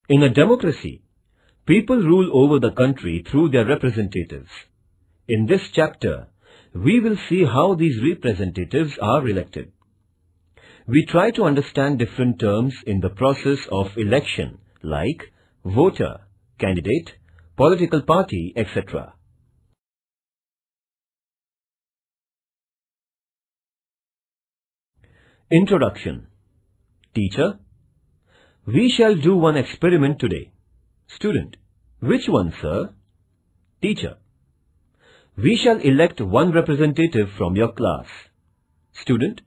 In a democracy, people rule over the country through their representatives. In this chapter, we will see how these representatives are elected. We try to understand different terms in the process of election like voter, candidate, political party, etc. Introduction. Teacher: we shall do one experiment today. Student: which one, sir? Teacher: we shall elect one representative from your class. Student: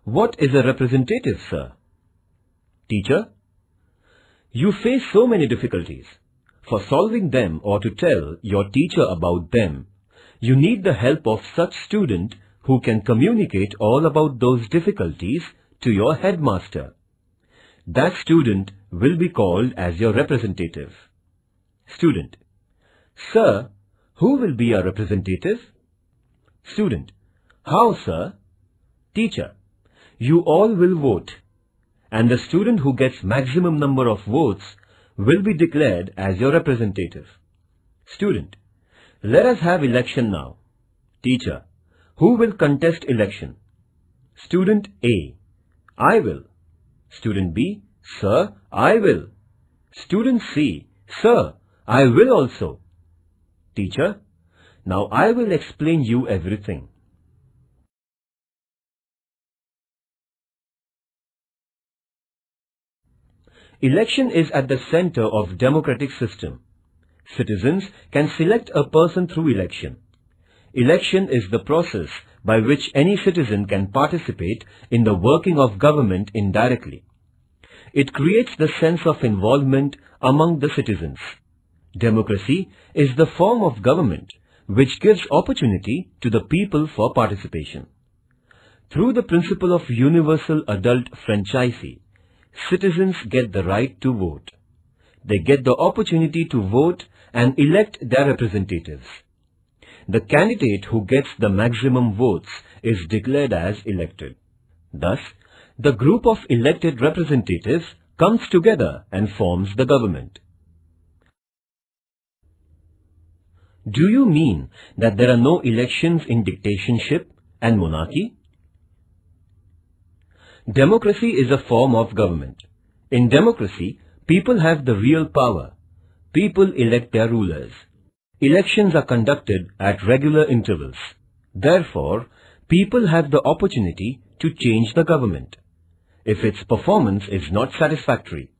what is a representative, sir? Teacher: you face so many difficulties. For solving them or to tell your teacher about them, you need the help of such student who can communicate all about those difficulties to your headmaster. That student will be called as your representative. Student: sir, who will be our representative? Student: how, sir? Teacher: you all will vote, and the student who gets maximum number of votes will be declared as your representative. Student: let us have election now. Teacher: who will contest election? Student A: I will. Student B: sir, I will. Student C: sir, I will also. Teacher: now I will explain you everything. Election is at the center of democratic system. Citizens can select a person through election. Election is the process by which any citizen can participate in the working of government indirectly. It creates the sense of involvement among the citizens. Democracy is the form of government which gives opportunity to the people for participation. Through the principle of universal adult franchise, citizens get the right to vote. They get the opportunity to vote and elect their representatives. The candidate who gets the maximum votes is declared as elected. Thus, the group of elected representatives comes together and forms the government. Do you mean that there are no elections in dictatorship and monarchy? Democracy is a form of government. In democracy, people have the real power. People elect their rulers. Elections are conducted at regular intervals. Therefore, people have the opportunity to change the government if its performance is not satisfactory.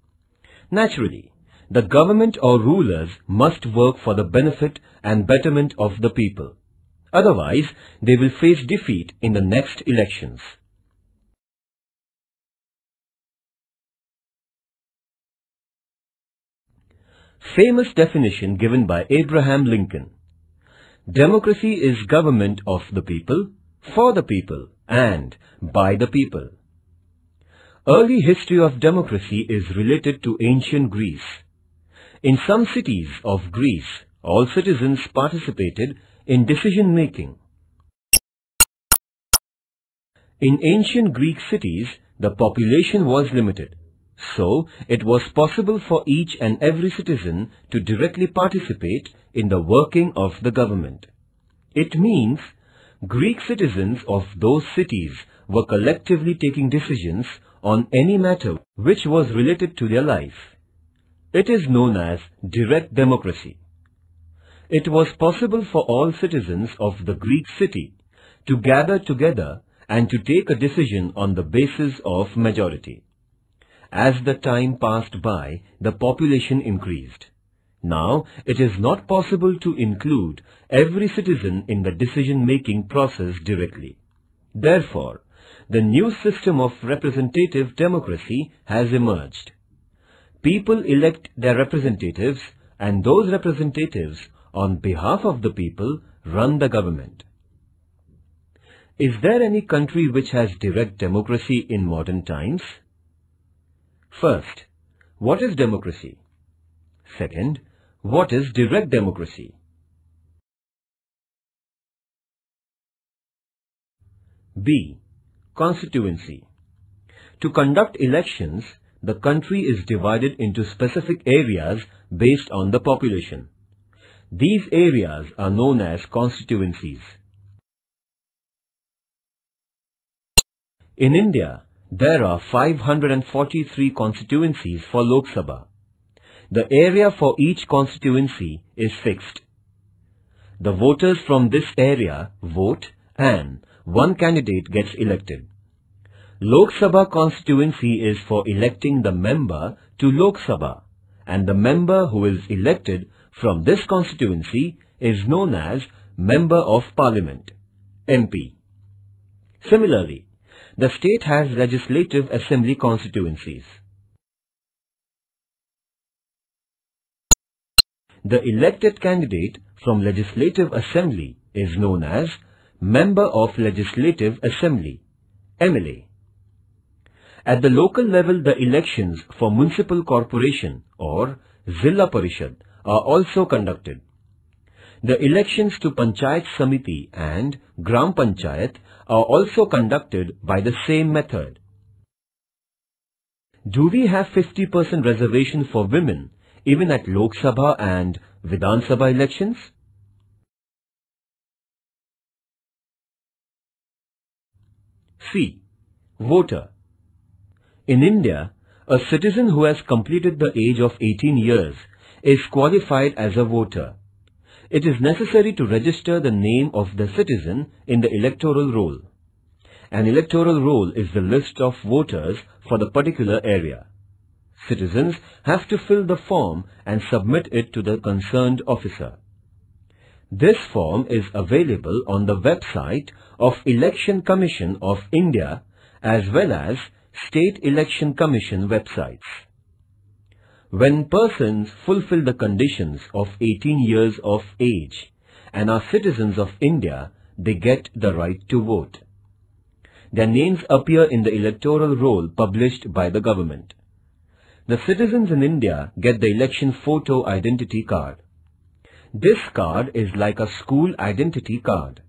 Naturally, the government or rulers must work for the benefit and betterment of the people. Otherwise, they will face defeat in the next elections. Famous definition given by Abraham Lincoln. Democracy is government of the people, for the people, and by the people. Early history of democracy is related to ancient Greece. In some cities of Greece, all citizens participated in decision-making. In ancient Greek cities, the population was limited. So, it was possible for each and every citizen to directly participate in the working of the government. It means Greek citizens of those cities were collectively taking decisions on any matter which was related to their life. It is known as direct democracy. It was possible for all citizens of the Greek city to gather together and to take a decision on the basis of majority. As the time passed by, the population increased. Now, it is not possible to include every citizen in the decision-making process directly. Therefore, the new system of representative democracy has emerged. People elect their representatives, and those representatives, on behalf of the people, run the government. Is there any country which has direct democracy in modern times? First, what is democracy? Second, what is direct democracy? B. Constituency. To conduct elections, the country is divided into specific areas based on the population. These areas are known as constituencies. In India, there are 543 constituencies for Lok Sabha. The area for each constituency is fixed. The voters from this area vote and one candidate gets elected. Lok Sabha constituency is for electing the member to Lok Sabha, and the member who is elected from this constituency is known as Member of Parliament, MP. Similarly, the state has Legislative Assembly constituencies. The elected candidate from Legislative Assembly is known as Member of Legislative Assembly, MLA. At the local level, the elections for Municipal Corporation or Zilla Parishad are also conducted. The elections to Panchayat Samiti and Gram Panchayat are also conducted by the same method. Do we have 50% reservation for women even at Lok Sabha and Vidhan Sabha elections? C. Voter. In India, a citizen who has completed the age of 18 years is qualified as a voter. It is necessary to register the name of the citizen in the electoral roll. An electoral roll is the list of voters for the particular area. Citizens have to fill the form and submit it to the concerned officer. This form is available on the website of Election Commission of India as well as State Election Commission websites. When persons fulfill the conditions of 18 years of age and are citizens of India, they get the right to vote. Their names appear in the electoral roll published by the government. The citizens in India get the election photo identity card. This card is like a school identity card.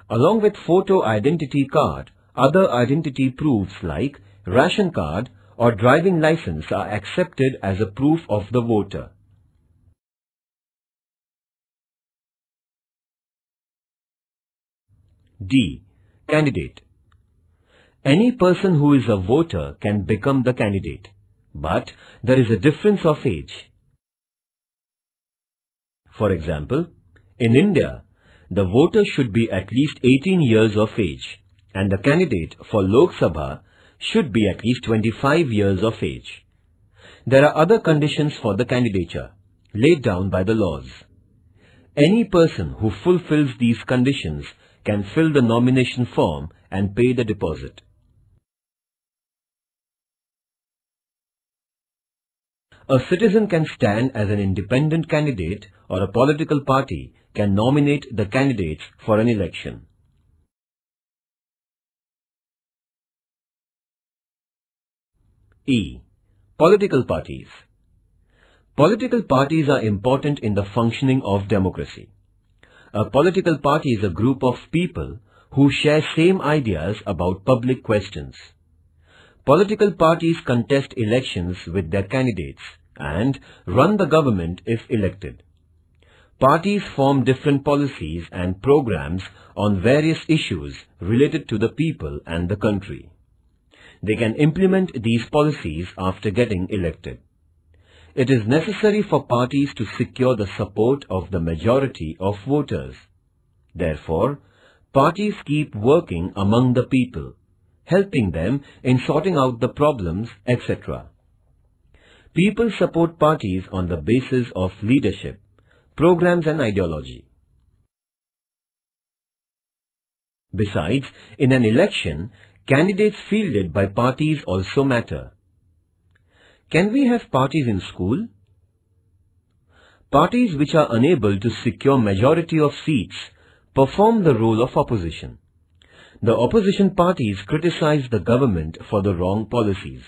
Along with photo identity card, other identity proofs like ration card or driving license are accepted as a proof of the voter. D. Candidate. Any person who is a voter can become the candidate, but there is a difference of age. For example, in India, the voter should be at least 18 years of age, and the candidate for Lok Sabha should be at least 25 years of age. There are other conditions for the candidature, laid down by the laws. Any person who fulfills these conditions can fill the nomination form and pay the deposit. A citizen can stand as an independent candidate, or a political party can nominate the candidates for an election. E. Political parties. Political parties are important in the functioning of democracy. A political party is a group of people who share same ideas about public questions. Political parties contest elections with their candidates and run the government if elected. Parties form different policies and programs on various issues related to the people and the country. They can implement these policies after getting elected. It is necessary for parties to secure the support of the majority of voters. Therefore, parties keep working among the people, helping them in sorting out the problems, etc. People support parties on the basis of leadership, programs and ideology. Besides, in an election, candidates fielded by parties also matter. Can we have parties in school? Parties which are unable to secure majority of seats perform the role of opposition. The opposition parties criticize the government for the wrong policies.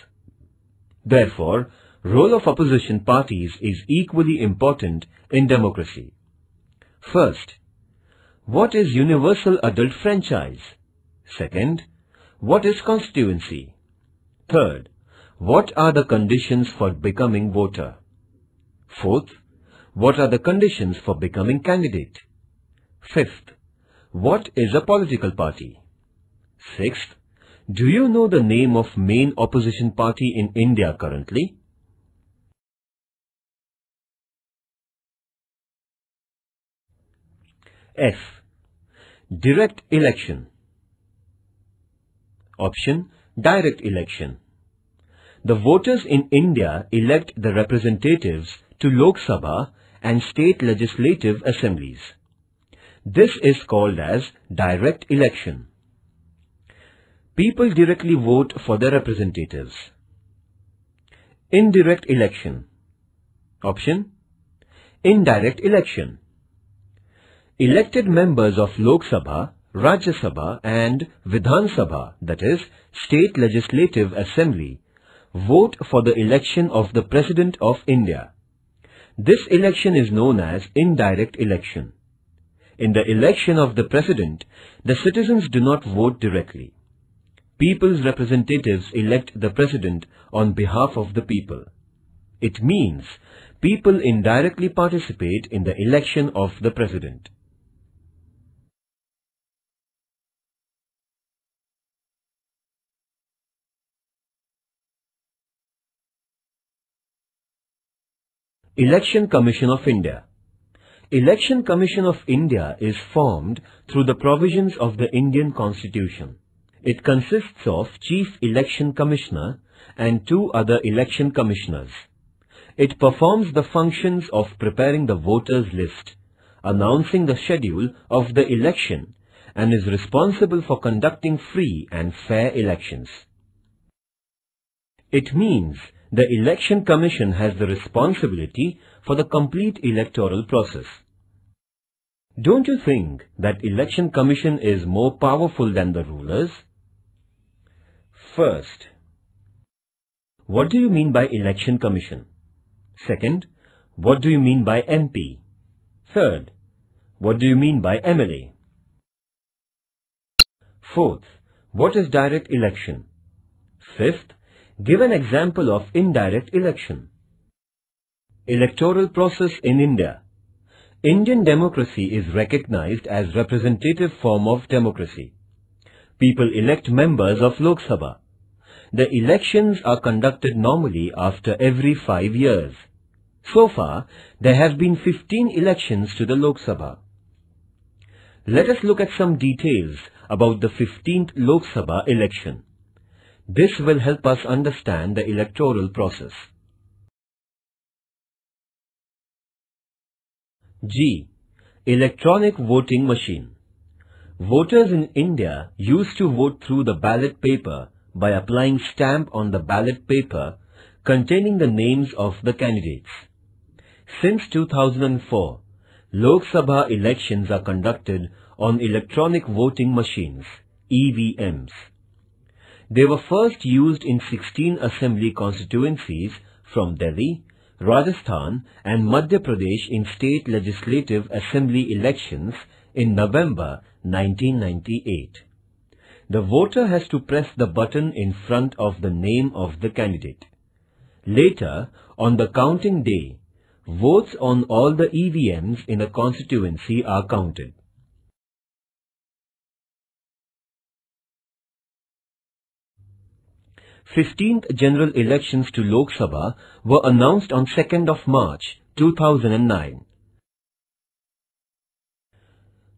Therefore, role of opposition parties is equally important in democracy. First, what is universal adult franchise? Second, what is constituency? Third, what are the conditions for becoming voter? Fourth, what are the conditions for becoming candidate? Fifth, what is a political party? Sixth, do you know the name of main opposition party in India currently? F. Direct election. Option, direct election. The voters in India elect the representatives to Lok Sabha and state legislative assemblies. This is called as direct election. People directly vote for their representatives. Indirect election. Option, indirect election. Elected members of Lok Sabha, Rajya Sabha and Vidhan Sabha, that is, State Legislative Assembly, vote for the election of the President of India. This election is known as indirect election. In the election of the President, the citizens do not vote directly. People's representatives elect the President on behalf of the people. It means people indirectly participate in the election of the President. Election Commission of India. Election Commission of India is formed through the provisions of the Indian Constitution. It consists of Chief Election Commissioner and 2 other election commissioners. It performs the functions of preparing the voters' list, announcing the schedule of the election, and is responsible for conducting free and fair elections. It means the Election Commission has the responsibility for the complete electoral process. Don't you think that Election Commission is more powerful than the rulers? First, what do you mean by Election Commission? Second, what do you mean by MP? Third, what do you mean by MLA? Fourth, what is direct election? Fifth, give an example of indirect election. Electoral process in India. Indian democracy is recognized as representative form of democracy. People elect members of Lok Sabha. The elections are conducted normally after every 5 years. So far, there have been 15 elections to the Lok Sabha. Let us look at some details about the 15th Lok Sabha election. This will help us understand the electoral process. G. Electronic voting machine. Voters in India used to vote through the ballot paper by applying stamp on the ballot paper containing the names of the candidates. Since 2004, Lok Sabha elections are conducted on electronic voting machines, EVMs. They were first used in 16 assembly constituencies from Delhi, Rajasthan and Madhya Pradesh in state legislative assembly elections in November 1998. The voter has to press the button in front of the name of the candidate. Later, on the counting day, votes on all the EVMs in a constituency are counted. 15th general elections to Lok Sabha were announced on 2nd of March 2009.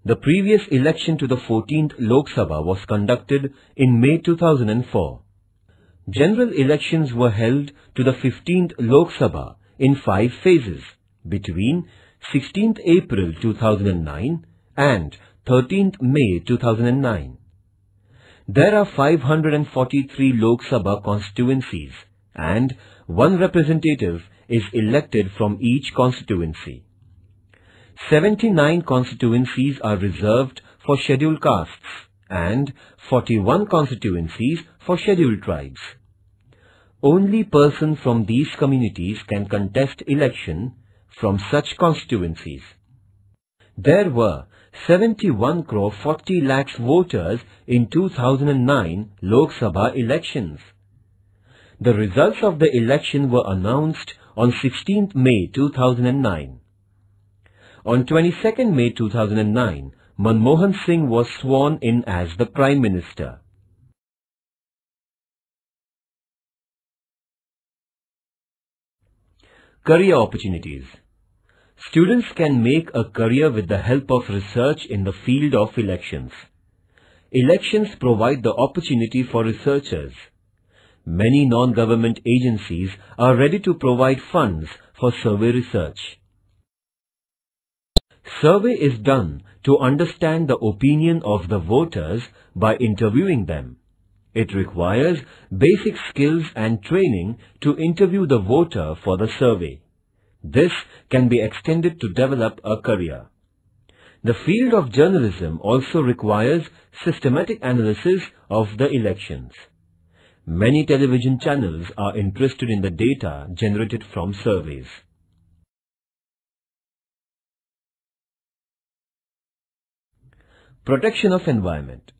The previous election to the 14th Lok Sabha was conducted in May 2004. General elections were held to the 15th Lok Sabha in 5 phases between 16th April 2009 and 13th May 2009. There are 543 Lok Sabha constituencies and 1 representative is elected from each constituency. 79 constituencies are reserved for scheduled castes and 41 constituencies for scheduled tribes. Only persons from these communities can contest election from such constituencies. There were 71 crore 40 lakhs voters in 2009 Lok Sabha elections. The results of the election were announced on 16th May 2009. On 22nd May 2009, Manmohan Singh was sworn in as the Prime Minister. Career opportunities. Students can make a career with the help of research in the field of elections. Elections provide the opportunity for researchers. Many non-government agencies are ready to provide funds for survey research. Survey is done to understand the opinion of the voters by interviewing them. It requires basic skills and training to interview the voter for the survey. This can be extended to develop a career. The field of journalism also requires systematic analysis of the elections. Many television channels are interested in the data generated from surveys. Protection of environment.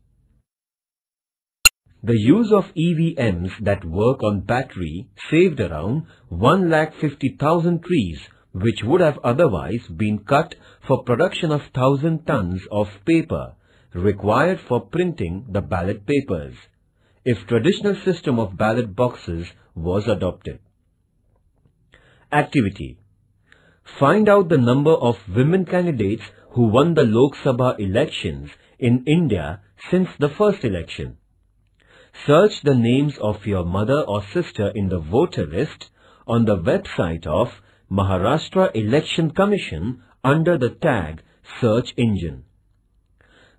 The use of EVMs that work on battery saved around 150,000 trees which would have otherwise been cut for production of 1,000 tons of paper required for printing the ballot papers, if traditional system of ballot boxes was adopted. Activity. Find out the number of women candidates who won the Lok Sabha elections in India since the first election. Search the names of your mother or sister in the voter list on the website of Maharashtra Election Commission under the tag Search Engine.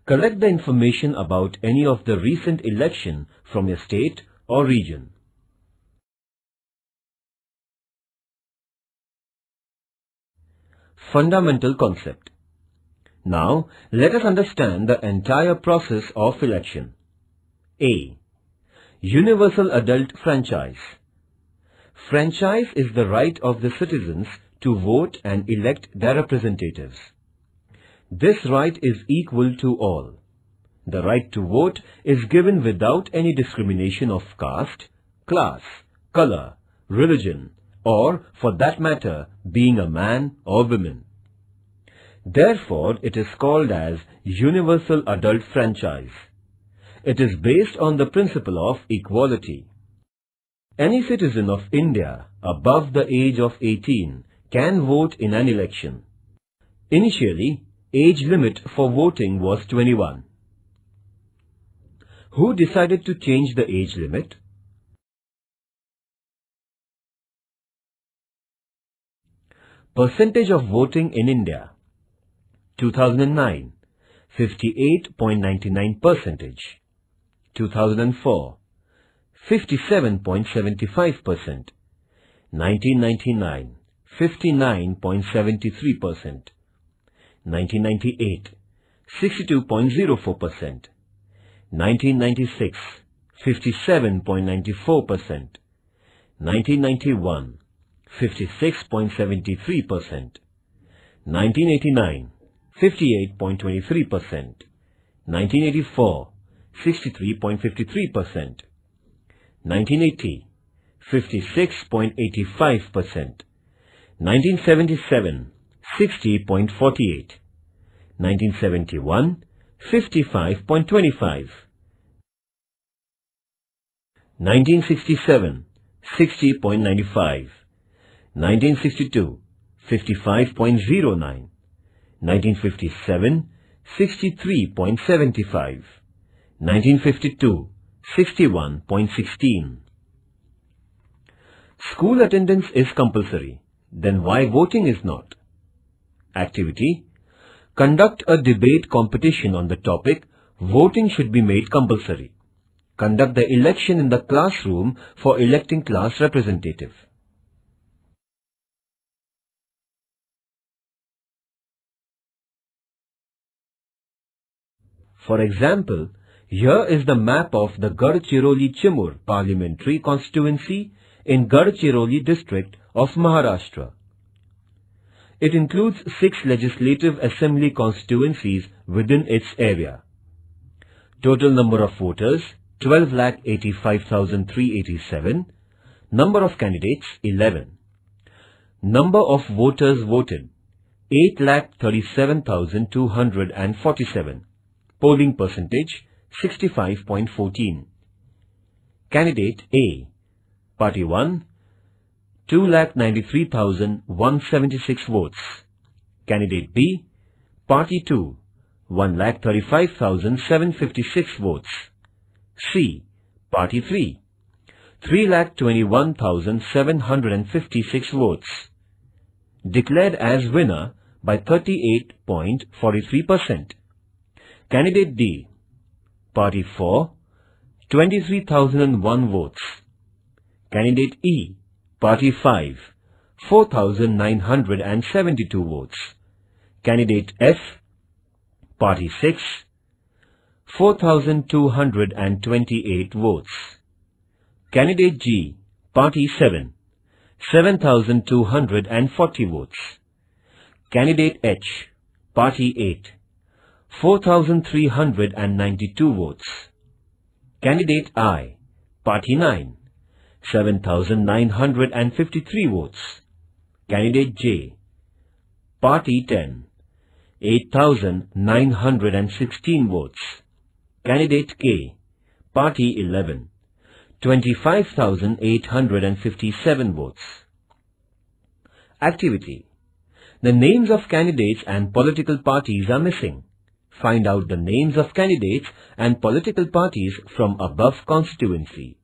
Collect the information about any of the recent election from your state or region. Fundamental concept. Now, let us understand the entire process of election. A. Universal adult franchise. Franchise is the right of the citizens to vote and elect their representatives. This right is equal to all. The right to vote is given without any discrimination of caste, class, color, religion, or, for that matter, being a man or woman. Therefore, it is called as universal adult franchise. It is based on the principle of equality. Any citizen of India above the age of 18 can vote in an election. Initially, age limit for voting was 21. Who decided to change the age limit? Percentage of voting in India. 2009, 58.99%. 2004, 57.75%. 1999, 59.73%. 1998, 62.04%. 1996, 57.94%. 1991, 56.73%. 1989, 58.23%. 1984, 63.53%. 1980, 56.85%. 1977, 60.48. 1971, 55.25. 1967, 60.95. 1962, 55.09. 1957, 63.75. 1952, 61.16. School attendance is compulsory. Then why voting is not? Activity. Conduct a debate competition on the topic voting should be made compulsory. Conduct the election in the classroom for electing class representative. For example, here is the map of the Gadchiroli-Chimur parliamentary constituency in Gadchiroli district of Maharashtra. It includes 6 legislative assembly constituencies within its area. Total number of voters 12,85,387. Number of candidates 11. Number of voters voted 8,37,247. Polling percentage 65.14. Candidate A, Party 1, 2,93,176 votes. Candidate B, Party 2, 1,35,756 votes. C, Party 3, 3,21,756 votes. Declared as winner by 38.43%. Candidate D, Party 4, 23,001 votes. Candidate E, Party 5, 4,972 votes. Candidate F, Party 6, 4,228 votes. Candidate G, Party 7, 7,240 votes. Candidate H, Party 8, 4,392 votes. Candidate I, Party 9, 7,953 votes. Candidate J, Party 10, 8,916 votes. Candidate K, Party 11, 25,857 votes. Activity. The names of candidates and political parties are missing. Find out the names of candidates and political parties from above constituency.